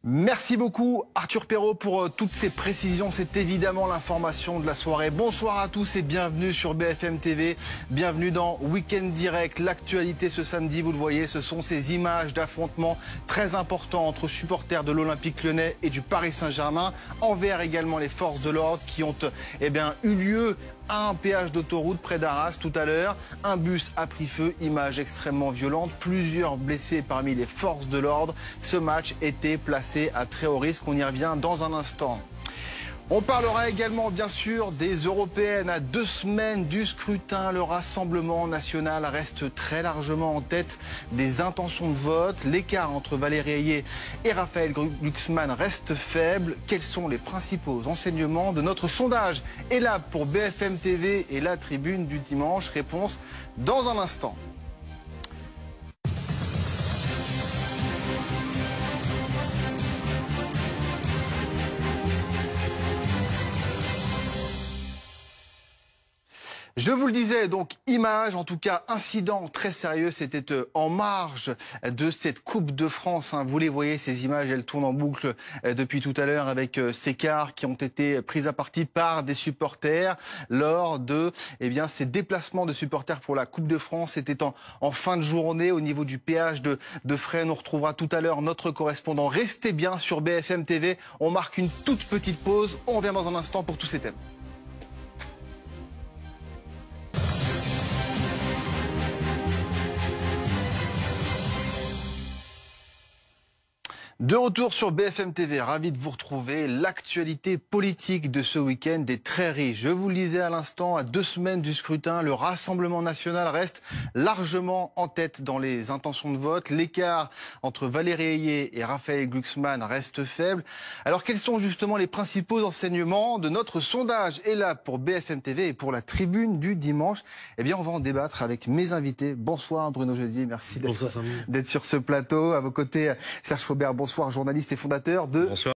Merci beaucoup Arthur Perrault pour toutes ces précisions. C'est évidemment l'information de la soirée. Bonsoir à tous et bienvenue sur BFM TV. Bienvenue dans Week-end Direct. L'actualité ce samedi, vous le voyez, ce sont ces images d'affrontements très importants entre supporters de l'Olympique Lyonnais et du Paris Saint-Germain, envers également les forces de l'ordre qui ont eu lieu à un péage d'autoroute près d'Arras tout à l'heure. Un bus a pris feu, image extrêmement violente, plusieurs blessés parmi les forces de l'ordre. Ce match était placé à très haut risque, on y revient dans un instant. On parlera également bien sûr des européennes à 2 semaines du scrutin. Le Rassemblement national reste très largement en tête des intentions de vote. L'écart entre Valérie Ayé et Raphaël Glucksmann reste faible. Quels sont les principaux enseignements de notre sondage? Et là pour BFM TV et la tribune du dimanche, réponse dans un instant. Je vous le disais, donc image, en tout cas incident très sérieux, c'était en marge de cette Coupe de France. Vous les voyez, ces images, elles tournent en boucle depuis tout à l'heure avec ces cars qui ont été pris à partie par des supporters lors de ces déplacements de supporters pour la Coupe de France. C'était en fin de journée au niveau du péage de Fresnes. On retrouvera tout à l'heure notre correspondant. Restez bien sur BFM TV. On marque une toute petite pause. On revient dans un instant pour tous ces thèmes. De retour sur BFM TV, ravi de vous retrouver. L'actualité politique de ce week-end est très riche. Je vous le disais à l'instant, à 2 semaines du scrutin, le Rassemblement national reste largement en tête dans les intentions de vote. L'écart entre Valérie Ayé et Raphaël Glucksmann reste faible. Alors quels sont justement les principaux enseignements de notre sondage? Et là, pour BFM TV et pour la tribune du dimanche, on va en débattre avec mes invités. Bonsoir Bruno Jeudier, merci d'être sur ce plateau. À vos côtés, Serge Faubert, bonsoir, journaliste et fondateur de